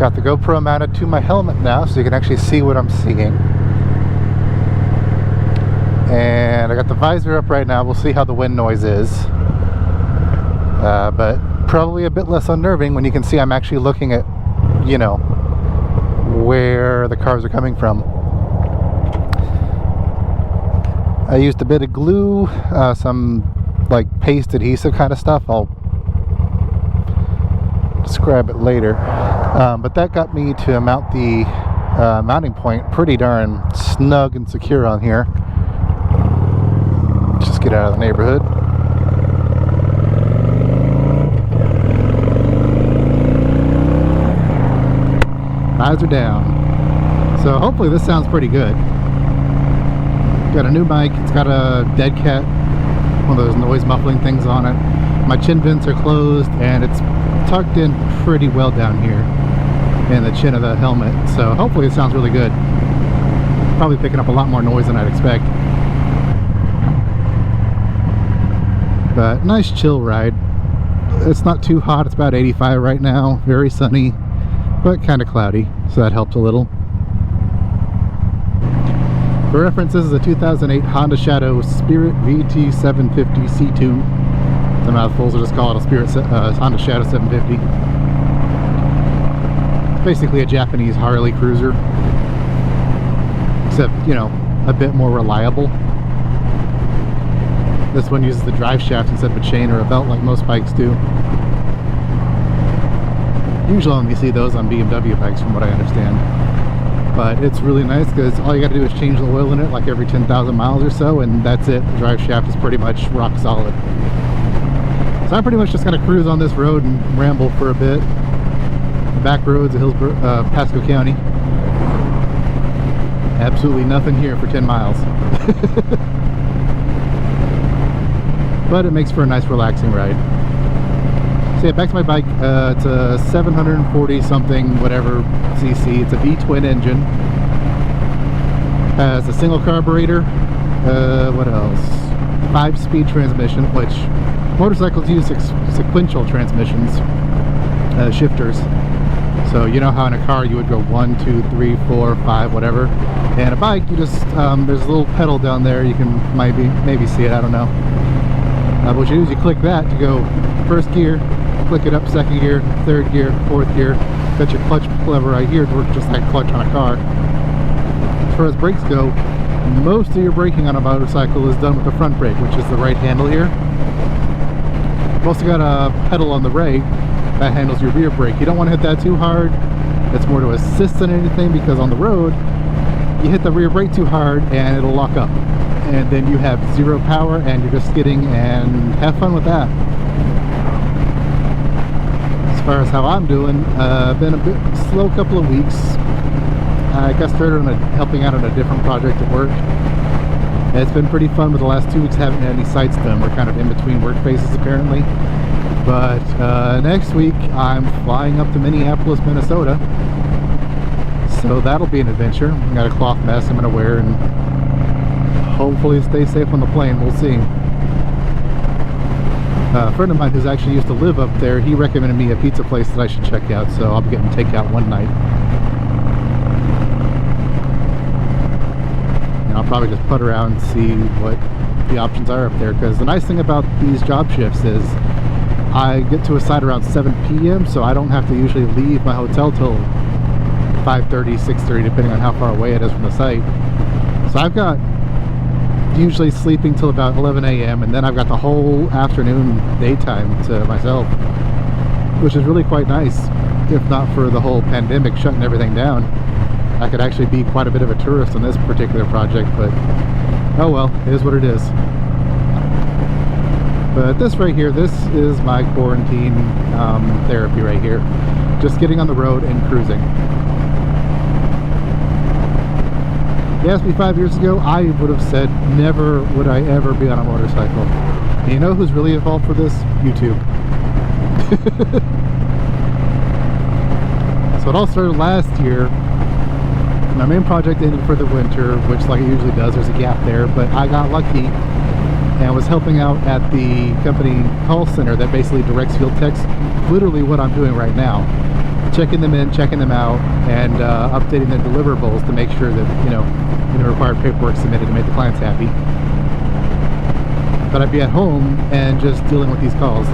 Got the GoPro mounted to my helmet now so you can actually see what I'm seeing. And I got the visor up right now. We'll see how the wind noise is. But probably a bit less unnerving when you can see I'm actually looking at, you know, where the cars are coming from. I used a bit of glue, some like paste adhesive kind of stuff. I'll describe it later. But that got me to mount the mounting point pretty darn snug and secure on here. Just get out of the neighborhood. Eyes are down. So hopefully this sounds pretty good. Got a new mic. It's got a dead cat, one of those noise muffling things on it. My chin vents are closed and it's tucked in pretty well down here in the chin of the helmet. So hopefully it sounds really good. Probably picking up a lot more noise than I'd expect. But nice chill ride. It's not too hot. It's about 85 right now. Very sunny, but kind of cloudy, so that helped a little. For reference, this is a 2008 Honda Shadow Spirit VT750 C2. The mouthfuls will just call it a Spirit Honda Shadow 750. It's basically a Japanese Harley cruiser, except, you know, a bit more reliable. This one uses the drive shaft instead of a chain or a belt like most bikes do. Usually only see those on BMW bikes from what I understand. But it's really nice because all you got to do is change the oil in it like every 10,000 miles or so, and that's it. The drive shaft is pretty much rock solid. So I'm pretty much just going to cruise on this road and ramble for a bit. The back roads of Hillsborough, Pasco County. Absolutely nothing here for 10 miles. But it makes for a nice relaxing ride. So yeah, back to my bike. It's a 740 something whatever cc. It's a V-twin engine. Has a single carburetor. What else? 5-speed transmission, which motorcycles use sequential transmissions, shifters. So you know how in a car you would go 1, 2, 3, 4, 5, whatever. And a bike, you just there's a little pedal down there. You can maybe see it. I don't know. What you do is you click that to go first gear, click it up second gear, third gear, fourth gear. Got your clutch lever right here to work just like a clutch on a car. As far as brakes go, most of your braking on a motorcycle is done with the front brake, which is the right handle here. You've also got a pedal on the right that handles your rear brake. You don't want to hit that too hard. It's more to assist than anything, because on the road you hit the rear brake too hard and it'll lock up, and then you have zero power and you're just skidding, and have fun with that. As far as how I'm doing, been a bit slow couple of weeks. I got started on helping out on a different project at work. It's been pretty fun, with the last 2 weeks haven't had any sites done. We're kind of in between work phases apparently. But next week I'm flying up to Minneapolis, Minnesota. So that'll be an adventure. I got a cloth mask I'm going to wear, and hopefully stay safe on the plane. We'll see. A friend of mine who's actually used to live up there, he recommended me a pizza place that I should check out, so I'll be getting takeout one night. And I'll probably just putt around and see what the options are up there, because the nice thing about these job shifts is I get to a site around 7 p.m. so I don't have to usually leave my hotel till 5:30, 6:30, depending on how far away it is from the site. So I've got usually sleeping till about 11 a.m. and then I've got the whole afternoon, daytime to myself, which is really quite nice. If not for the whole pandemic shutting everything down, I could actually be quite a bit of a tourist on this particular project, but oh well, it is what it is. But this right here, this is my quarantine therapy right here. Just getting on the road and cruising. If you asked me 5 years ago, I would have said never would I ever be on a motorcycle. And you know who's really involved for this? YouTube. So it all started last year. My main project ended for the winter, which like it usually does, there's a gap there, but I got lucky and was helping out at the company call center that basically directs field techs, literally what I'm doing right now. checking them in, checking them out, and updating their deliverables to make sure that, you know, the required paperwork submitted to make the clients happy. But I'd be at home and just dealing with these calls.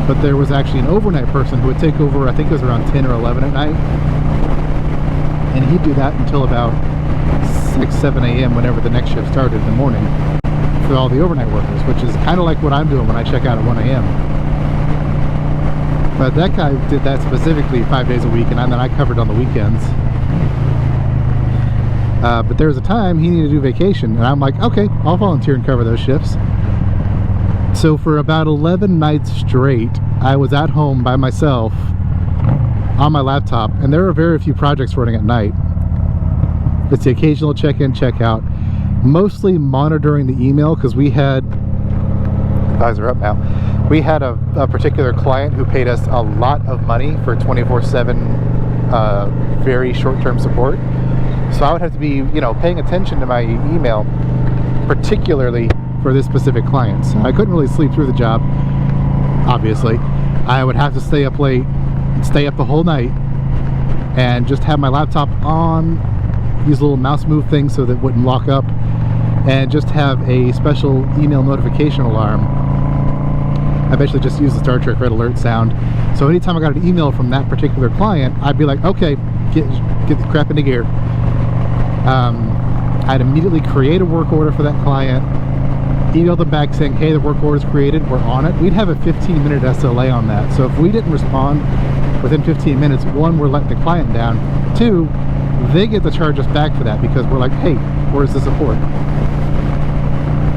But there was actually an overnight person who would take over, I think it was around 10 or 11 at night, and he'd do that until about 6, 7 a.m. whenever the next shift started in the morning for all the overnight workers, which is kind of like what I'm doing when I check out at 1 a.m. But that guy did that specifically 5 days a week, and then I covered on the weekends. But there was a time he needed to do vacation, and I'm like, okay, I'll volunteer and cover those shifts. So for about 11 nights straight, I was at home by myself on my laptop, and there are very few projects running at night. It's the occasional check-in, check-out, mostly monitoring the email, because we had, eyes are up now, we had a particular client who paid us a lot of money for 24/7 very short-term support. So I would have to be, you know, paying attention to my email, particularly for this specific client. So I couldn't really sleep through the job, obviously. I would have to stay up late, stay up the whole night, and just have my laptop on, use a little mouse move thing so that it wouldn't lock up, and just have a special email notification alarm. I basically just used the Star Trek red alert sound. So anytime I got an email from that particular client, I'd be like, okay, get the crap into gear. I'd immediately create a work order for that client, email them back saying, hey, the work order is created, we're on it. We'd have a 15-minute SLA on that. So if we didn't respond within 15 minutes, one, we're letting the client down. Two, they get to charge us back for that because we're like, hey, where's the support?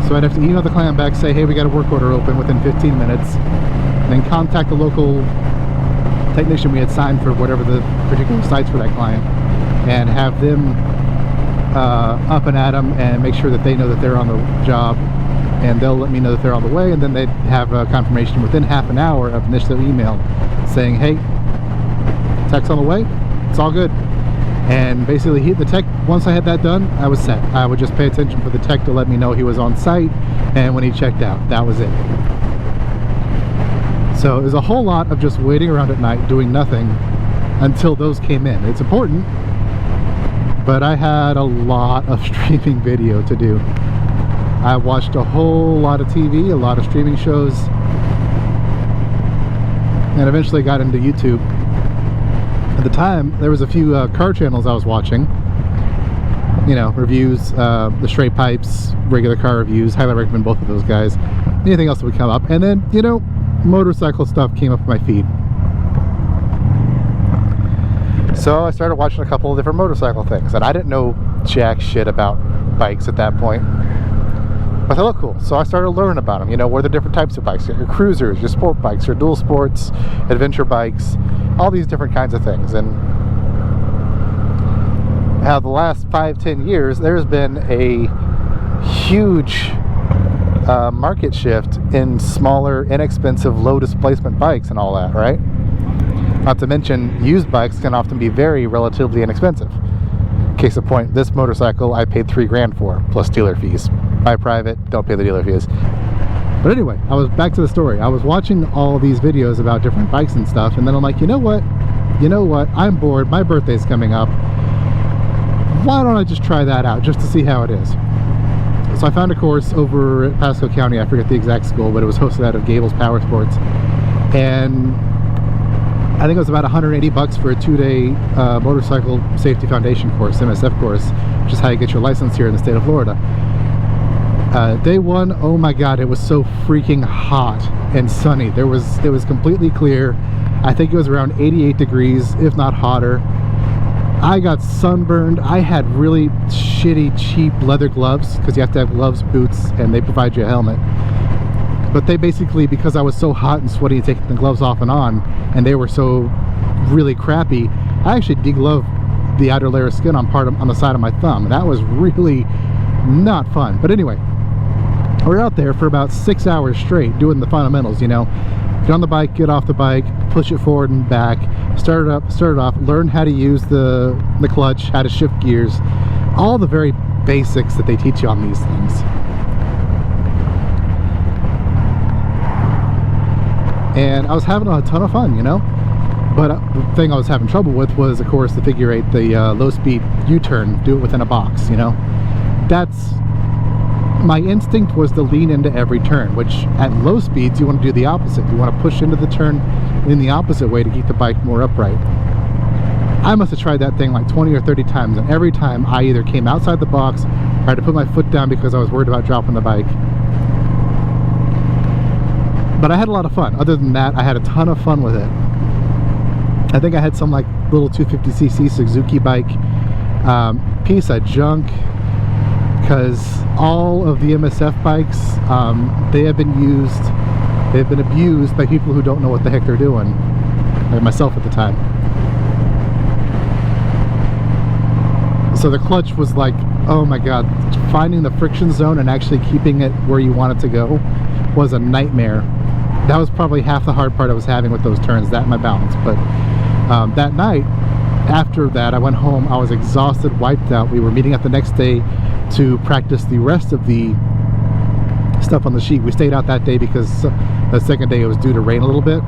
So I'd have to email the client back, say, hey, we got a work order open within 15 minutes, and then contact the local technician we had signed for whatever the particular sites for that client, and have them up and at them and make sure that they know that they're on the job, and they'll let me know that they're on the way, and then they'd have a confirmation within half an hour of initial email saying, hey, tech's on the way, it's all good. And basically the tech, once I had that done, I was set. I would just pay attention for the tech to let me know he was on site, and when he checked out, that was it. So there's a whole lot of just waiting around at night doing nothing until those came in. It's important, but I had a lot of streaming video to do. I watched a whole lot of TV, a lot of streaming shows, and eventually got into YouTube. At the time, there was a few car channels I was watching, you know, reviews, the Straight Pipes, regular car reviews. Highly recommend both of those guys. Anything else that would come up, and then, you know, motorcycle stuff came up my feed. So I started watching a couple of different motorcycle things, and I didn't know jack shit about bikes at that point. But they look cool, so I started learning about them. You know, what are the different types of bikes? Your cruisers, your sport bikes, your dual sports, adventure bikes, all these different kinds of things. And how the last 5-10 years, there's been a huge market shift in smaller, inexpensive, low displacement bikes and all that, right? Not to mention, used bikes can often be very relatively inexpensive. Case in point, this motorcycle I paid $3 grand for, plus dealer fees. Buy private, don't pay the dealer fees. But anyway, I was back to the story. I was watching all these videos about different bikes and stuff, and then I'm like, you know what? I'm bored. My birthday's coming up. Why don't I just try that out, just to see how it is? So I found a course over at Pasco County. I forget the exact school, but it was hosted out of Gables Power Sports. And I think it was about $180 for a 2-day motorcycle safety foundation course, MSF course, which is how you get your license here in the state of Florida. Day one, oh my god, it was so freaking hot and sunny. It was completely clear. I think it was around 88 degrees, if not hotter. I got sunburned. I had really shitty, cheap leather gloves, because you have to have gloves, boots, and they provide you a helmet. But they basically, because I was so hot and sweaty taking the gloves off and on, and they were so really crappy, I actually degloved the outer layer of skin on the side of my thumb. That was really not fun. But anyway, we're out there for about 6 hours straight doing the fundamentals, you know. Get on the bike, get off the bike, push it forward and back, start it off, learn how to use the clutch, how to shift gears, all the very basics that they teach you on these things. And I was having a ton of fun, you know. But the thing I was having trouble with was, of course, the figure eight, the low speed U-turn, do it within a box, you know. That's, my instinct was to lean into every turn, which at low speeds you want to do the opposite. You want to push into the turn in the opposite way to keep the bike more upright. I must have tried that thing like 20 or 30 times, and every time I either came outside the box or had to put my foot down because I was worried about dropping the bike. But I had a lot of fun. Other than that, I had a ton of fun with it. I think I had some like little 250cc Suzuki bike, piece of junk, because all of the MSF bikes, they have been abused by people who don't know what the heck they're doing, like myself at the time. So the clutch was like, oh my god, finding the friction zone and actually keeping it where you want it to go was a nightmare. That was probably half the hard part I was having with those turns, that and my balance. But that night, after that, I went home, I was exhausted, wiped out. We were meeting up the next day to practice the rest of the stuff on the sheet. We stayed out that day because the second day it was due to rain a little bit,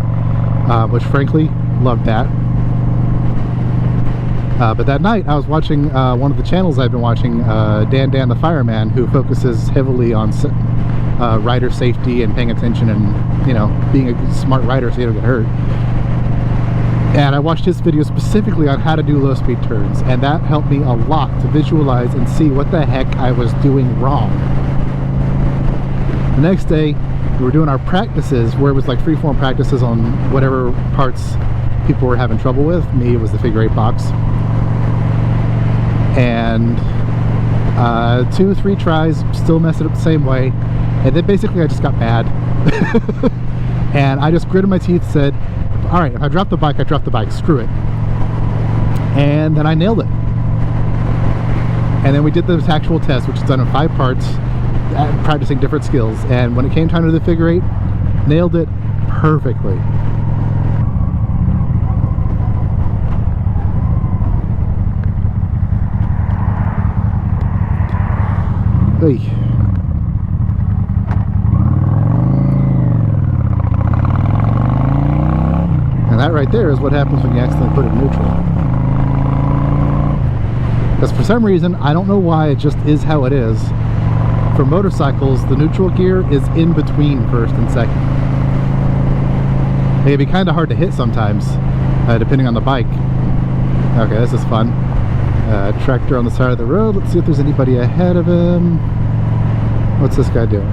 which frankly, loved that. But that night I was watching one of the channels I've been watching, Dan the Fireman, who focuses heavily on rider safety and paying attention and, you know, being a smart rider so you don't get hurt. And I watched his video specifically on how to do low speed turns, and that helped me a lot to visualize and see what the heck I was doing wrong. The next day we were doing our practices, where it was like freeform practices on whatever parts people were having trouble with. Me, it was the figure eight box. And 2 or 3 tries, still messed it up the same way, and then basically I just got mad. And I just gritted my teeth, said, alright, if I drop the bike, I drop the bike, screw it. And then I nailed it. And then we did this actual test, which is done in 5 parts, practicing different skills, and when it came time to do the figure eight, nailed it perfectly. Hey. And that right there is what happens when you accidentally put it in neutral. Because for some reason, I don't know why, it just is how it is. For motorcycles, the neutral gear is in between first and second. It can be kind of hard to hit sometimes, depending on the bike. Okay, this is fun. Tractor on the side of the road. Let's see if there's anybody ahead of him. What's this guy doing?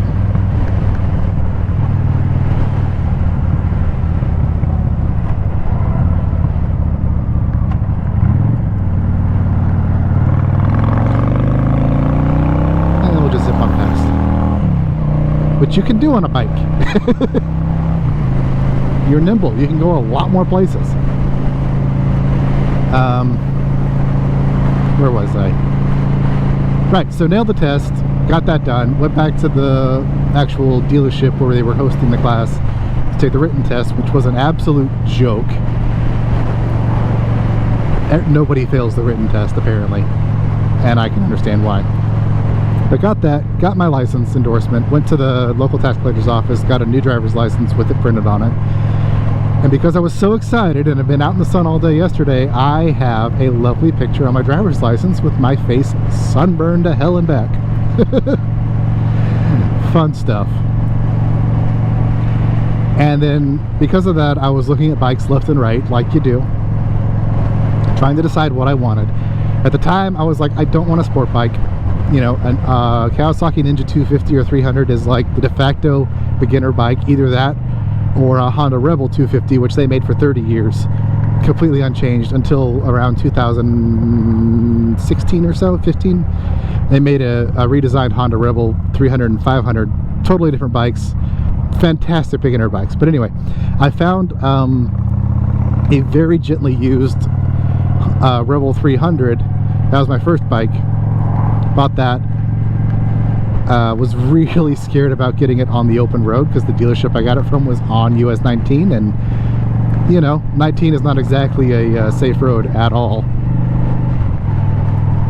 And we'll just zip on past. Which you can do on a bike. You're nimble. You can go a lot more places. Where was I? Right, so nailed the test, got that done, went back to the actual dealership where they were hosting the class to take the written test, which was an absolute joke. Nobody fails the written test, apparently, and I can understand why. But got that, got my license endorsement, went to the local tax collector's office, got a new driver's license with it printed on it. And because I was so excited and have been out in the sun all day yesterday, I have a lovely picture on my driver's license with my face sunburned to hell and back. Fun stuff. And then because of that, I was looking at bikes left and right, like you do, trying to decide what I wanted. At the time, I was like, I don't want a sport bike. You know, a Kawasaki Ninja 250 or 300 is like the de facto beginner bike, either that or a Honda Rebel 250, which they made for 30 years, completely unchanged until around 2016 or so, 15. They made a redesigned Honda Rebel 300 and 500, totally different bikes, fantastic beginner bikes. But anyway, I found a very gently used Rebel 300. That was my first bike. Bought that. Was really scared about getting it on the open road because the dealership I got it from was on US 19, and you know, 19 is not exactly a safe road at all.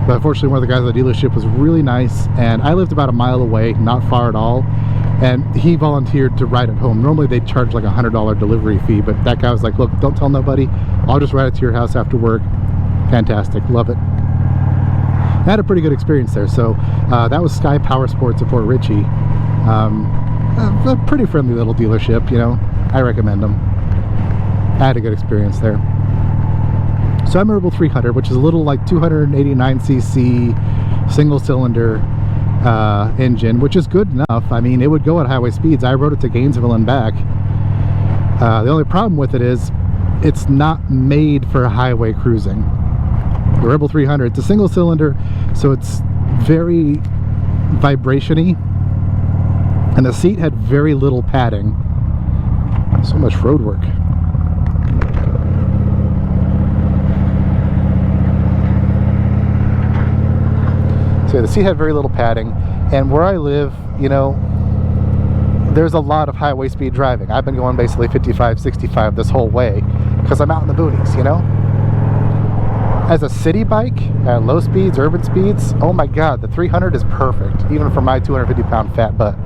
But unfortunately, one of the guys at the dealership was really nice, and I lived about a mile away, not far at all, and he volunteered to ride it home. Normally they'd charge like $100 delivery fee, but that guy was like, look, don't tell nobody, I'll just ride it to your house after work. Fantastic, love it. I had a pretty good experience there. So that was Sky Power Sports at Port Richey. A pretty friendly little dealership, you know. I recommend them. I had a good experience there. So I'm a Rebel 300, which is a little like 289cc single cylinder engine, which is good enough. I mean, it would go at highway speeds. I rode it to Gainesville and back. The only problem with it is it's not made for highway cruising. The Rebel 300, it's a single cylinder, so it's very vibration-y, and the seat had very little padding. So much road work. So the seat had very little padding, and where I live, you know, there's a lot of highway speed driving. I've been going basically 55, 65 this whole way because I'm out in the boonies, you know. As a city bike at low speeds, urban speeds, oh my god, the 300 is perfect, even for my 250-pound fat butt.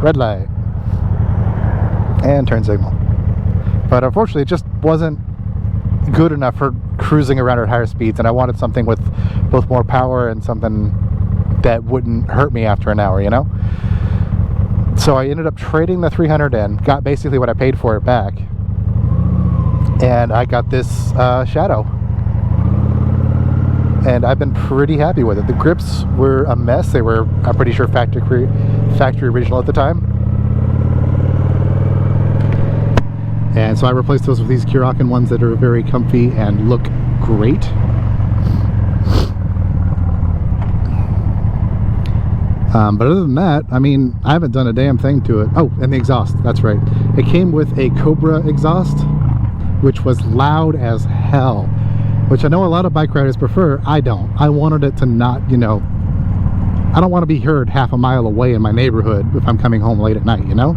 Red light and turn signal. But unfortunately, it just wasn't good enough for cruising around at higher speeds, and I wanted something with both more power and something that wouldn't hurt me after an hour, you know. So I ended up trading the 300 in, got basically what I paid for it back, and I got this Shadow, and I've been pretty happy with it. The grips were a mess. They were, I'm pretty sure, factory original at the time. And so I replaced those with these Kurakin ones that are very comfy and look great. But other than that, I mean, I haven't done a damn thing to it. Oh, and the exhaust, that's right. It came with a Cobra exhaust, which was loud as hell, which I know a lot of bike riders prefer. I don't. I wanted it to not, you know, I don't want to be heard half a mile away in my neighborhood if I'm coming home late at night, you know?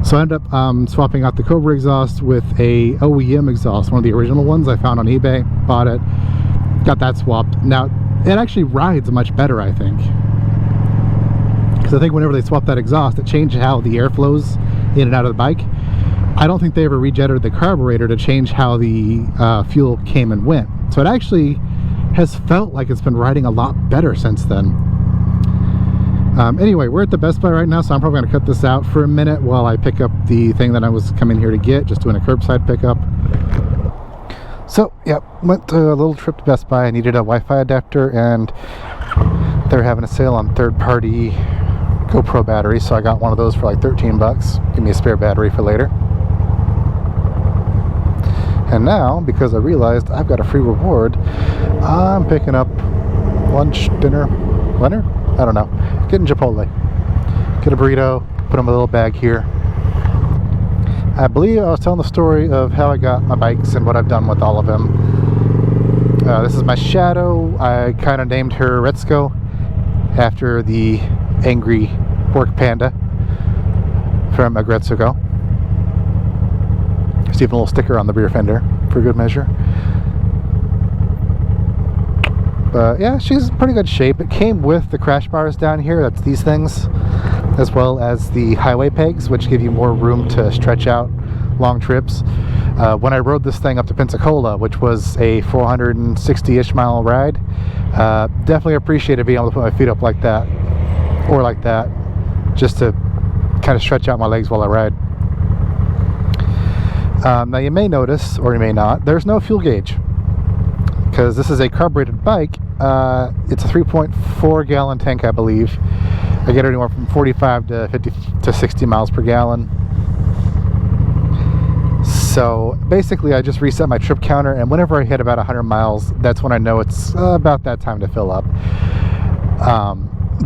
So I ended up swapping out the Cobra exhaust with a OEM exhaust, one of the original ones I found on eBay, bought it, got that swapped. Now, it actually rides much better, I think. Because I think whenever they swapped that exhaust, it changed how the air flows in and out of the bike. I don't think they ever rejetted the carburetor to change how the fuel came and went. So it actually has felt like it's been riding a lot better since then. Anyway, we're at the Best Buy right now, so I'm probably going to cut this out for a minute while I pick up the thing that I was coming here to get, just doing a curbside pickup. So, yeah, went to a little trip to Best Buy. I needed a Wi-Fi adapter, and they're having a sale on third-party GoPro batteries, so I got one of those for like 13 bucks. Give me a spare battery for later. And now, because I realized I've got a free reward, I'm picking up lunch, dinner, I don't know. Getting Chipotle. Get a burrito, put them in a little bag here. I believe I was telling the story of how I got my bikes and what I've done with all of them. This is my Shadow. I kind of named her Retzko after the angry pork panda from Agretsuko. There's even a little sticker on the rear fender for good measure. But yeah, she's in pretty good shape. It came with the crash bars down here, that's these things, as well as the highway pegs, which give you more room to stretch out long trips. When I rode this thing up to Pensacola, which was a 460-ish mile ride, definitely appreciated being able to put my feet up like that, or like that, just to kind of stretch out my legs while I ride. Now you may notice, or you may not, there's no fuel gauge, because this is a carbureted bike. It's a 3.4 gallon tank, I believe. I get anywhere from 45 to 50 to 60 miles per gallon. So basically I just reset my trip counter, and whenever I hit about 100 miles, that's when I know it's about that time to fill up.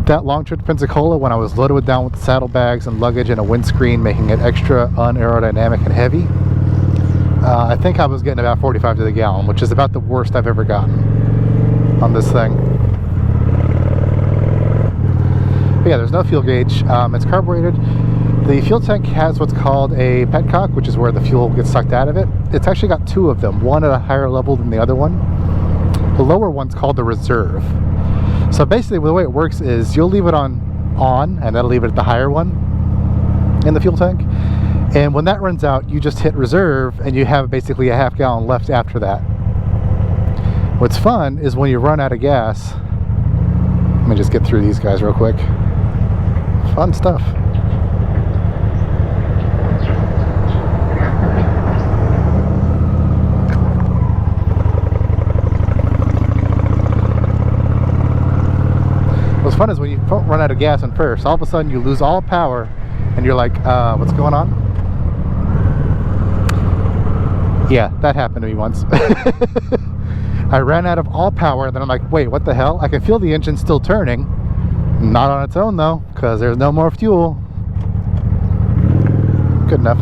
That long trip to Pensacola, when I was loaded down with saddlebags and luggage and a windscreen, making it extra unaerodynamic and heavy, I think I was getting about 45 to the gallon, which is about the worst I've ever gotten on this thing. But yeah, there's no fuel gauge. It's carbureted. The fuel tank has what's called a petcock, which is where the fuel gets sucked out of it. It's actually got two of them, one at a higher level than the other one. The lower one's called the reserve. So basically the way it works is you'll leave it on and that'll leave it at the higher one in the fuel tank. And when that runs out, you just hit reserve and you have basically a half gallon left after that. What's fun is when you run out of gas. Let me just get through these guys real quick. Fun stuff. What's fun is when you run out of gas in first, all of a sudden you lose all power and you're like, what's going on? Yeah, that happened to me once. I ran out of all power and then I'm like, wait, what the hell? I can feel the engine still turning. Not on its own though, because there's no more fuel. Good enough.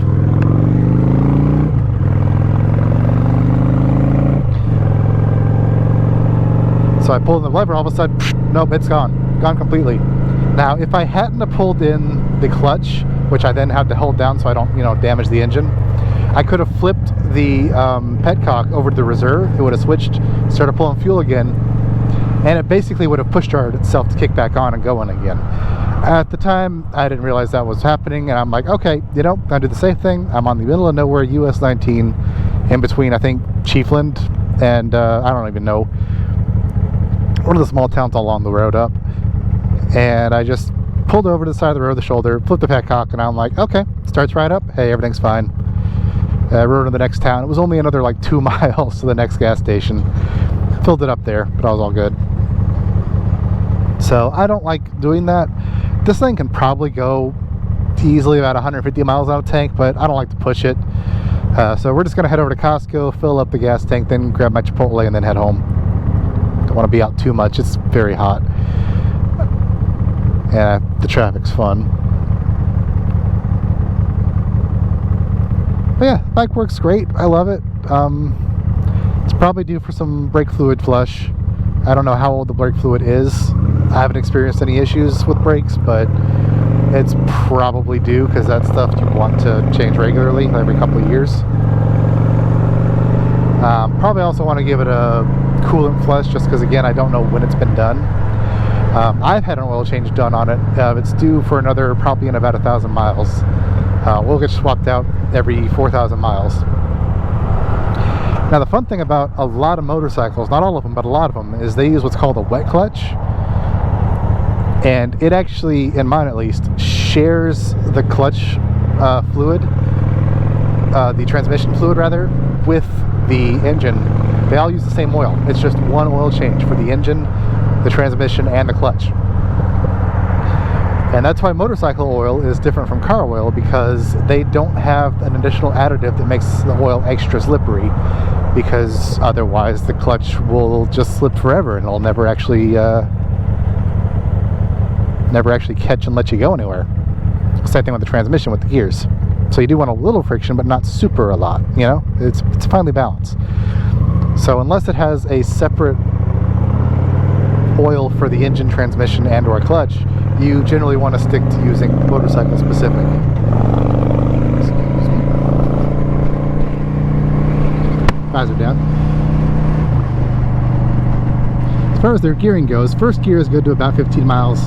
So I pulled the lever, all of a sudden, nope, it's gone. Gone completely. Now, if I hadn't have pulled in the clutch, which I then had to hold down so I don't, damage the engine, I could have flipped the petcock over to the reserve. It would have switched, started pulling fuel again, and it basically would have push started itself to kick back on and going again. At the time, I didn't realize that was happening, and I'm like, okay, I'll do the same thing. I'm on the middle of nowhere, US 19, in between, I think, Chiefland and I don't even know, one of the small towns along the road up. And I just pulled over to the side of the road, the shoulder, flipped the petcock, and I'm like, okay, starts right up. Hey, everything's fine. I rode to the next town. It was only another like 2 miles to the next gas station. Filled it up there, but I was all good. So I don't like doing that. This thing can probably go easily about 150 miles out of tank, but I don't like to push it. So we're just gonna head over to Costco, fill up the gas tank, then grab my Chipotle and then head home. Don't want to be out too much. It's very hot. Yeah, the traffic's fun. But yeah, bike works great. I love it. It's probably due for some brake fluid flush. I don't know how old the brake fluid is. I haven't experienced any issues with brakes, but it's probably due because that's stuff you want to change regularly, every couple of years. Probably also want to give it a coolant flush just because, again, I don't know when it's been done. I've had an oil change done on it. It's due for another, probably in about 1,000 miles. We'll get swapped out every 4,000 miles. Now the fun thing about a lot of motorcycles, not all of them, but a lot of them, is they use what's called a wet clutch. And it actually, in mine at least, shares the clutch fluid, the transmission fluid rather, with the engine. They all use the same oil. It's just one oil change for the engine, the transmission, and the clutch. And that's why motorcycle oil is different from car oil, because they don't have an additional additive that makes the oil extra slippery, because otherwise the clutch will just slip forever and it'll never actually catch and let you go anywhere. Same thing with the transmission with the gears. So you do want a little friction, but not super a lot, it's finely balanced. So unless it has a separate oil for the engine, transmission, and or clutch, you generally want to stick to using motorcycle specific. Excuse me. Visor down. As far as their gearing goes, first gear is good to about 15 miles.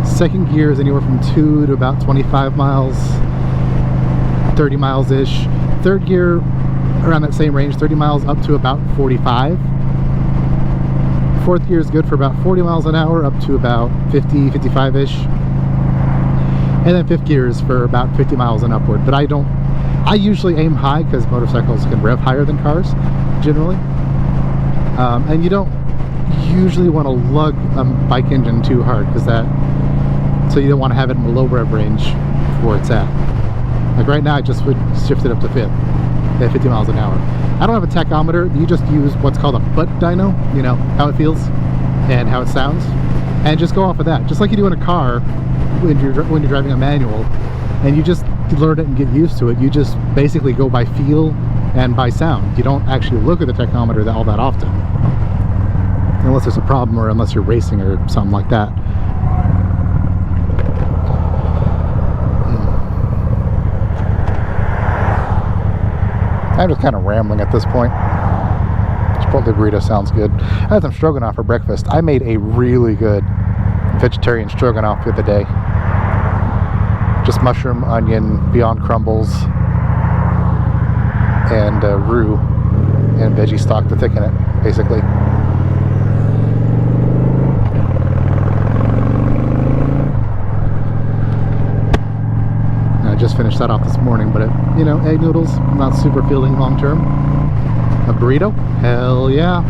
Second gear is anywhere from 2 to about 25 miles, 30 miles-ish. Third gear, around that same range, 30 miles up to about 45. Fourth gear is good for about 40 miles an hour up to about 50, 55-ish. And then fifth gear is for about 50 miles and upward. But I usually aim high because motorcycles can rev higher than cars, generally. And you don't usually want to lug a bike engine too hard, because so you don't want to have it in the low rev range where it's at. Like right now, I just would shift it up to fifth at 50 miles an hour. I don't have a tachometer. You just use what's called a butt dyno, how it feels and how it sounds, and just go off of that, just like you do in a car when you're driving a manual, and you just learn it and get used to it. You just basically go by feel and by sound. You don't actually look at the tachometer all that often, unless there's a problem or unless you're racing or something like that. I'm just kind of rambling at this point. Should Chipotle burrito sounds good. I had some stroganoff for breakfast. I made a really good vegetarian stroganoff the other day. Just mushroom, onion, Beyond crumbles, and roux and veggie stock to thicken it, basically. I just finished that off this morning, but you know, egg noodles, not super filling long term. A burrito? Hell yeah.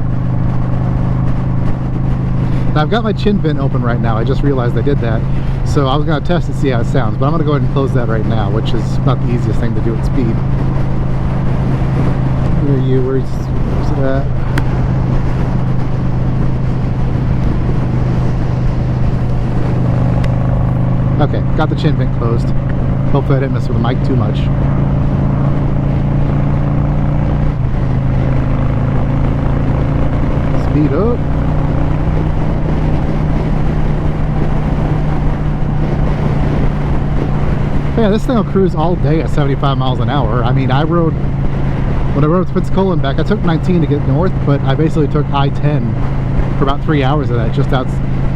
Now I've got my chin vent open right now. I just realized I did that. So I was going to test and see how it sounds, but I'm going to go ahead and close that right now, which is not the easiest thing to do at speed. Where are you? Where's it at? Okay, got the chin vent closed. Hopefully I didn't mess with the mic too much. Speed up. Yeah, this thing will cruise all day at 75 miles an hour. I mean, when I rode to Pensacola and back, I took 19 to get north, but I basically took I-10 for about 3 hours of that, just out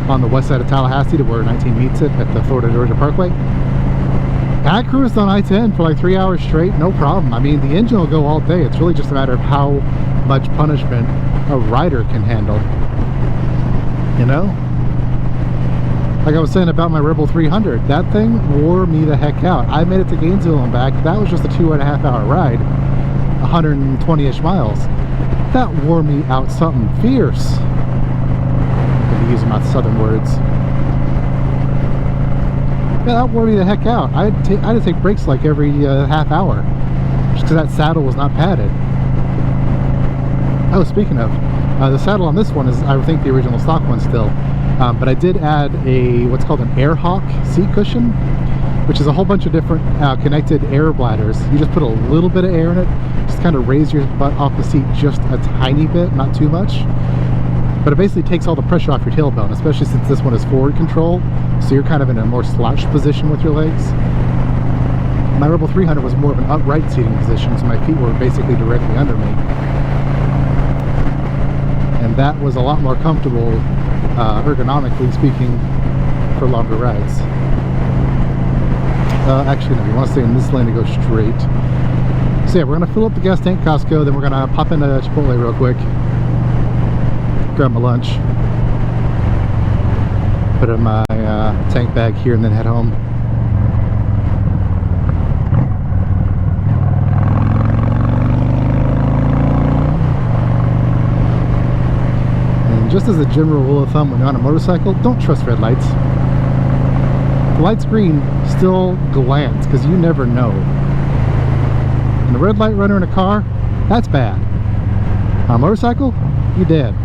on the west side of Tallahassee to where 19 meets it at the Florida Georgia Parkway. And I cruised on I-10 for like 3 hours straight, no problem. I mean, the engine will go all day. It's really just a matter of how much punishment a rider can handle, you know? Like I was saying about my Rebel 300, that thing wore me the heck out. I made it to Gainesville and back. That was just a 2.5 hour ride, 120-ish miles. That wore me out something fierce. I'm using my southern words. Yeah, that wore me the heck out. I had to take breaks like every half hour, just because that saddle was not padded. Oh, speaking of, the saddle on this one is, I think, the original stock one still. But I did add what's called an air hawk seat cushion, which is a whole bunch of different connected air bladders. You just put a little bit of air in it, just kind of raise your butt off the seat just a tiny bit, not too much. But it basically takes all the pressure off your tailbone, especially since this one is forward control, so you're kind of in a more slouched position with your legs. My Rebel 300 was more of an upright seating position, so my feet were basically directly under me. And that was a lot more comfortable, ergonomically speaking, for longer rides. Actually, no, you want to stay in this lane to go straight. So yeah, we're going to fill up the gas tank at Costco, then we're going to pop into Chipotle real quick, grab my lunch, put in my tank bag here, and then head home. Just as a general rule of thumb when you're on a motorcycle, don't trust red lights. The light's green, still glance, because you never know. And the red light runner in a car, that's bad. On a motorcycle, you're dead.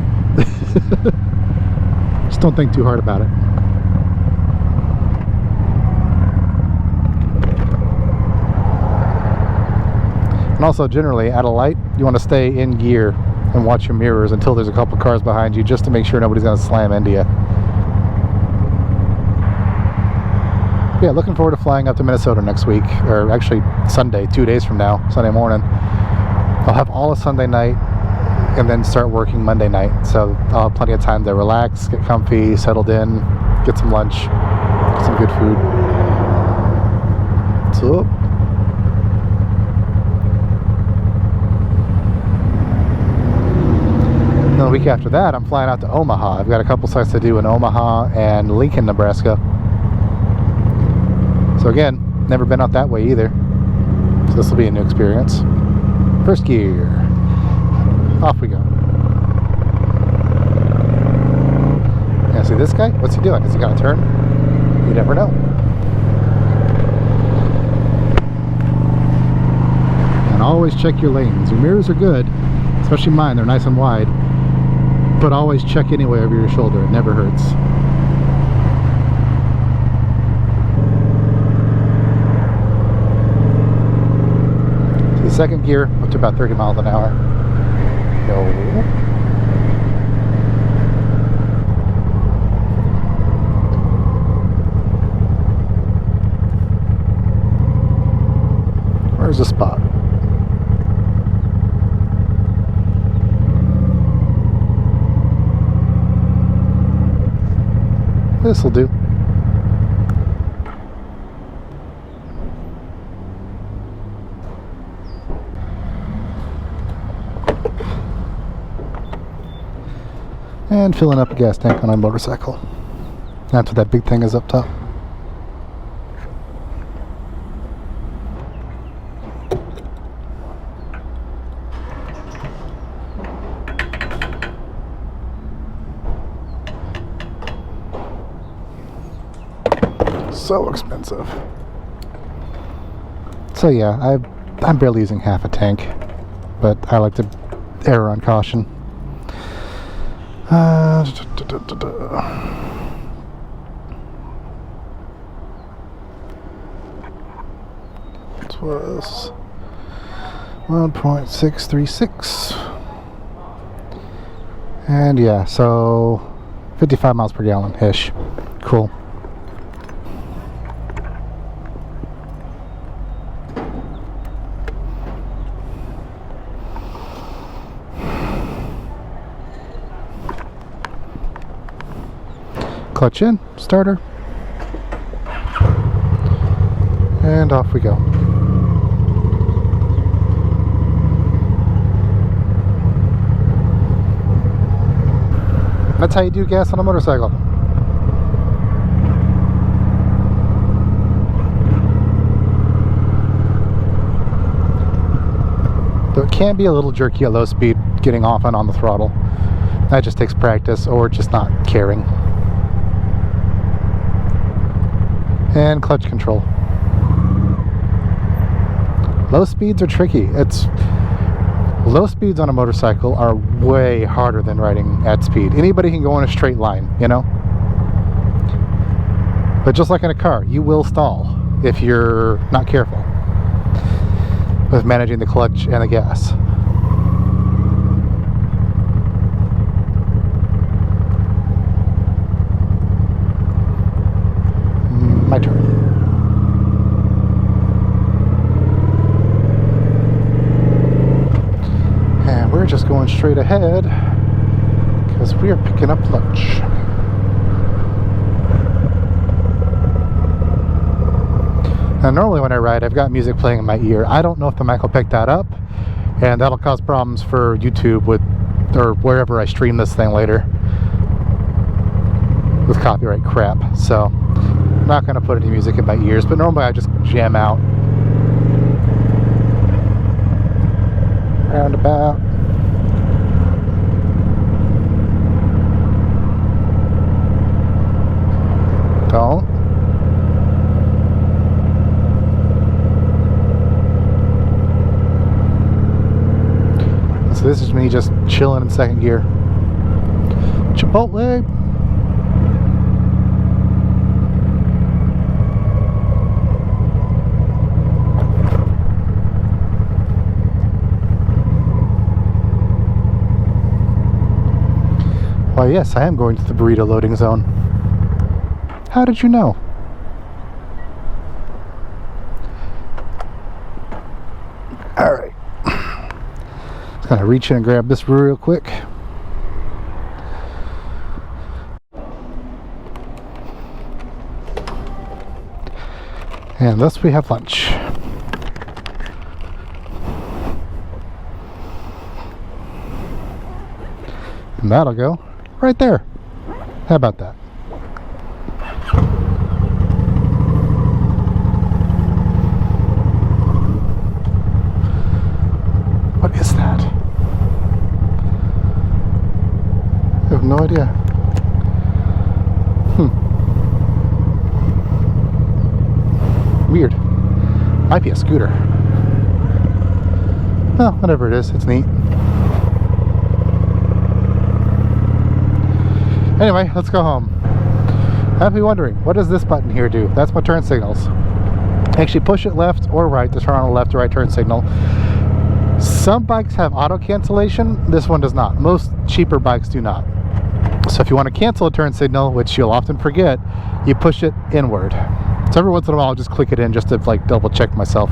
Just don't think too hard about it. And also, generally, at a light, you want to stay in gear and watch your mirrors until there's a couple cars behind you, just to make sure nobody's going to slam into you. Yeah, looking forward to flying up to Minnesota next week, or actually Sunday, 2 days from now, Sunday morning. I'll have all of Sunday night and then start working Monday night, so I'll have plenty of time to relax, get comfy, settled in, get some lunch, get some good food. So the week after that, I'm flying out to Omaha. I've got a couple sites to do in Omaha and Lincoln, Nebraska. So again, never been out that way either. So this will be a new experience. First gear. Off we go. Yeah, see this guy? What's he doing? Is he gonna turn? You never know. And always check your lanes. Your mirrors are good, especially mine, they're nice and wide. But always check anyway over your shoulder, it never hurts. See, second gear, up to about 30 miles an hour. Go. Where's the spot? This'll do. And filling up a gas tank on my motorcycle. That's what that big thing is up top. So expensive. So yeah, I'm barely using half a tank, but I like to err on caution. It was 1.636, and yeah, so 55 miles per gallon ish. Cool. Clutch in, starter, and off we go. That's how you do gas on a motorcycle. Though it can be a little jerky at low speed, getting off and on the throttle. That just takes practice or just not caring. And clutch control. Low speeds are tricky. Low speeds on a motorcycle are way harder than riding at speed. Anybody can go in a straight line, you know? But just like in a car, you will stall if you're not careful with managing the clutch and the gas. My turn. And we're just going straight ahead because we are picking up lunch. Now normally when I ride, I've got music playing in my ear. I don't know if the mic will pick that up, and that'll cause problems for YouTube or wherever I stream this thing later with copyright crap. So I'm not going to put any music in my ears, but normally I just jam out. Roundabout. Don't. So this is me just chilling in second gear. Chipotle. Why, yes, I am going to the burrito loading zone. How did you know? Alright. Just gonna reach in and grab this real quick. And thus we have lunch. And that'll go right there. How about that? What is that? I have no idea. Weird. Might be a scooter. Well, whatever it is, it's neat. Anyway, let's go home. Have you wondering, what does this button here do? That's my turn signals. Actually, push it left or right to turn on a left or right turn signal. Some bikes have auto cancellation. This one does not. Most cheaper bikes do not. So if you want to cancel a turn signal, which you'll often forget, you push it inward. So every once in a while I'll just click it in just to like double check myself.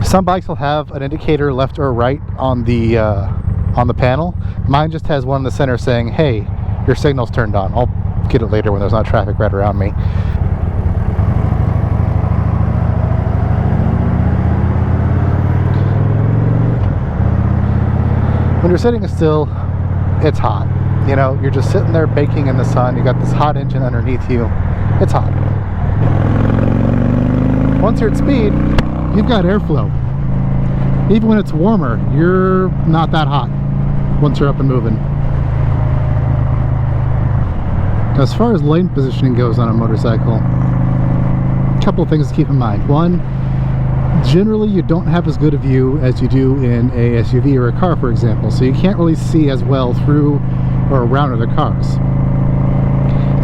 Some bikes will have an indicator left or right on the panel. Mine just has one in the center saying, hey, your signal's turned on. I'll get it later when there's not traffic right around me. When you're sitting still, it's hot. You know, you're just sitting there baking in the sun. You got this hot engine underneath you. It's hot. Once you're at speed, you've got airflow. Even when it's warmer, you're not that hot once you're up and moving. As far as lane positioning goes on a motorcycle, a couple of things to keep in mind. One, generally you don't have as good a view as you do in a SUV or a car, for example, so you can't really see as well through or around other cars.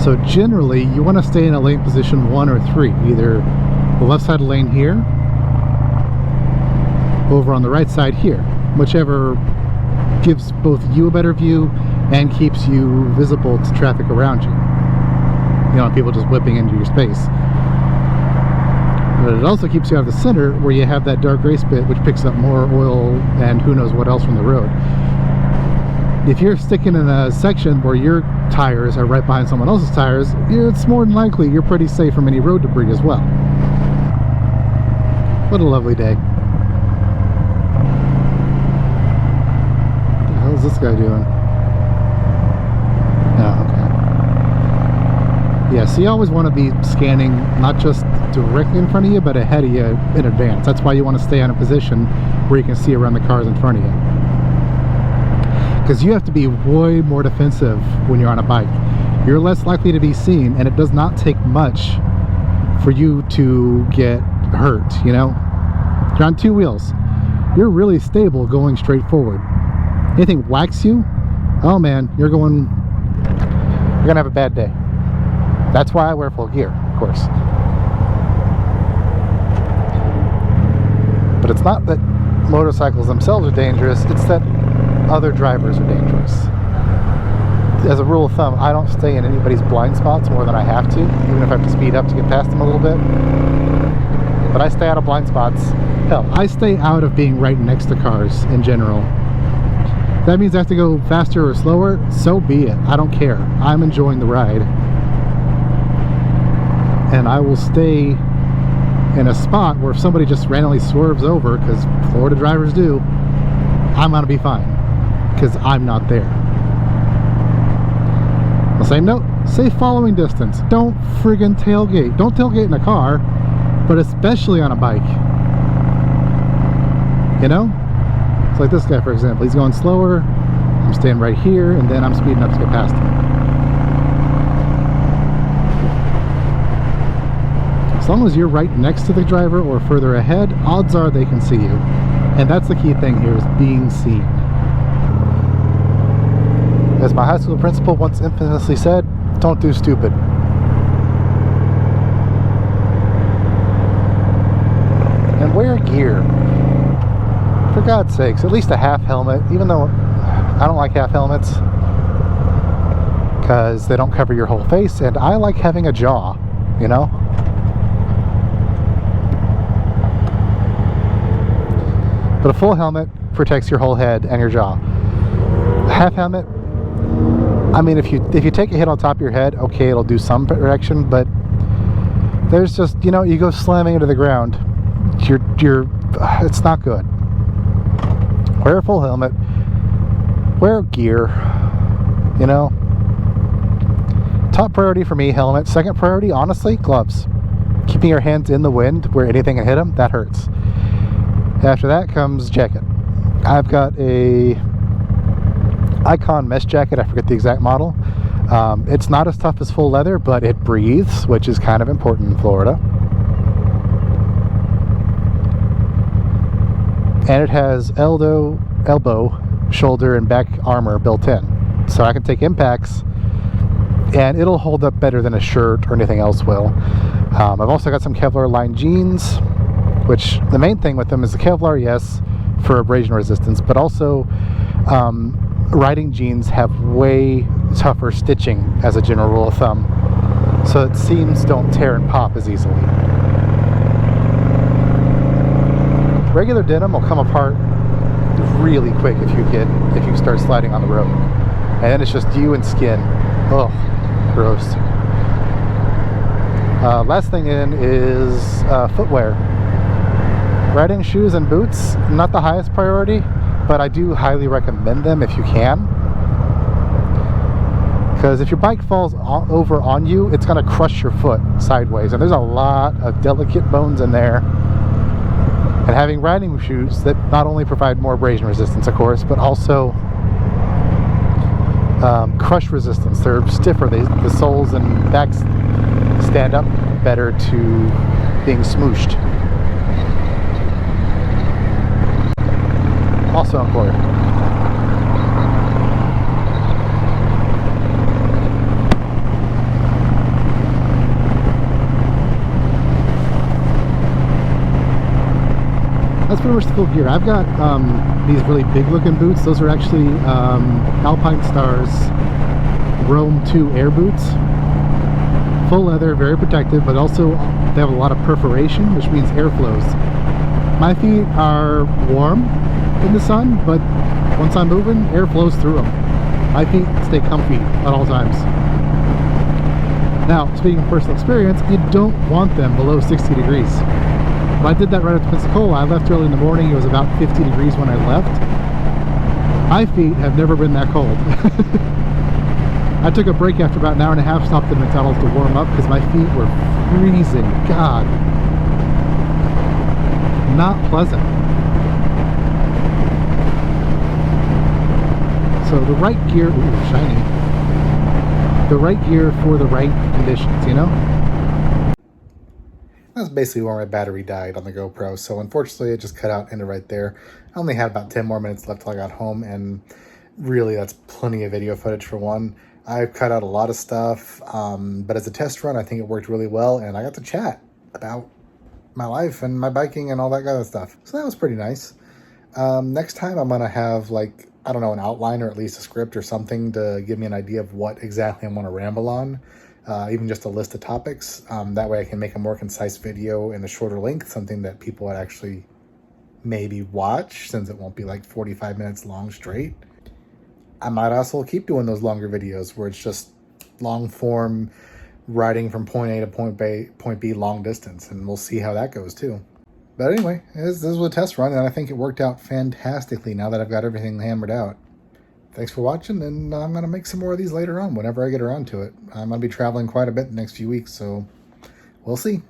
So generally you want to stay in a lane position 1 or 3, either the left side of the lane here, over on the right side here, whichever gives both you a better view and keeps you visible to traffic around you. You know, people just whipping into your space. But it also keeps you out of the center where you have that dark gray spit which picks up more oil and who knows what else from the road. If you're sticking in a section where your tires are right behind someone else's tires, it's more than likely you're pretty safe from any road debris as well. What a lovely day. What the hell is this guy doing? Oh, okay. Yeah, so you always want to be scanning not just directly in front of you, but ahead of you in advance. That's why you want to stay in a position where you can see around the cars in front of you. Because you have to be way more defensive when you're on a bike. You're less likely to be seen, and it does not take much for you to get hurt, you know? You're on 2 wheels. You're really stable going straight forward. Anything whacks you, oh man, you're gonna have a bad day. That's why I wear full gear, of course. But it's not that motorcycles themselves are dangerous, it's that other drivers are dangerous. As a rule of thumb, I don't stay in anybody's blind spots more than I have to, even if I have to speed up to get past them a little bit. But I stay out of blind spots. Hell, I stay out of being right next to cars in general. If that means I have to go faster or slower, so be it. I don't care. I'm enjoying the ride. And I will stay in a spot where if somebody just randomly swerves over, because Florida drivers do, I'm gonna be fine, because I'm not there. On the same note, safe following distance. Don't friggin' tailgate. Don't tailgate in a car, but especially on a bike. You know? It's like this guy, for example. He's going slower, I'm staying right here, and then I'm speeding up to get past him. As long as you're right next to the driver or further ahead, odds are they can see you. And that's the key thing here, is being seen. As my high school principal once infamously said, don't do stupid. And wear gear. For God's sakes, at least a half helmet, even though I don't like half helmets because they don't cover your whole face, and I like having a jaw, you know? But a full helmet protects your whole head and your jaw. A half helmet, I mean, if you take a hit on top of your head, okay, it'll do some protection, but there's just, you know, you go slamming into the ground, it's not good. Wear a full helmet, wear gear, you know. Top priority for me, helmet. Second priority, honestly, gloves. Keeping your hands in the wind where anything can hit them, that hurts. After that comes jacket. I've got a Icon mesh jacket, I forget the exact model. It's not as tough as full leather, but it breathes, which is kind of important in Florida. And it has elbow, shoulder, and back armor built in. So I can take impacts, and it'll hold up better than a shirt or anything else will. I've also got some Kevlar lined jeans, which the main thing with them is the Kevlar, yes, for abrasion resistance, but also riding jeans have way tougher stitching as a general rule of thumb, so that seams don't tear and pop as easily. Regular denim will come apart really quick if you start sliding on the road, and then it's just you and skin. Ugh. Gross. Last thing in is footwear. Riding shoes and boots, not the highest priority, but I do highly recommend them if you can. Because if your bike falls over on you, it's going to crush your foot sideways. And there's a lot of delicate bones in there. And having riding shoes that not only provide more abrasion resistance, of course, but also crush resistance. They're stiffer. The soles and backs stand up better to being smooshed. Also important. That's pretty much the full gear. I've got these really big looking boots. Those are actually Alpine Star's Rome 2 air boots. Full leather, very protective, but also they have a lot of perforation, which means air flows. My feet are warm in the sun, but once I'm moving, air flows through them. My feet stay comfy at all times. Now, speaking of personal experience, you don't want them below 60 degrees. When I did that right after Pensacola, I left early in the morning. It was about 50 degrees when I left. My feet have never been that cold. I took a break after about an hour and a half, stopped at McDonald's to warm up because my feet were freezing. God. Not pleasant. So the right gear, ooh, shiny. The right gear for the right conditions, you know? That's basically where my battery died on the GoPro, so unfortunately it just cut out into right there. I only had about 10 more minutes left till I got home, and really that's plenty of video footage for one. I've cut out a lot of stuff, but as a test run I think it worked really well, and I got to chat about my life and my biking and all that kind of stuff. So that was pretty nice. Next time I'm going to have, like, I don't know, an outline or at least a script or something to give me an idea of what exactly I want to ramble on. Even just a list of topics. That way I can make a more concise video in a shorter length, something that people would actually maybe watch, since it won't be like 45 minutes long straight. I might also keep doing those longer videos where it's just long form riding from point A to point B long distance, and we'll see how that goes too. But anyway, this was a test run, and I think it worked out fantastically now that I've got everything hammered out. Thanks for watching, and I'm going to make some more of these later on whenever I get around to it. I'm going to be traveling quite a bit the next few weeks, so we'll see.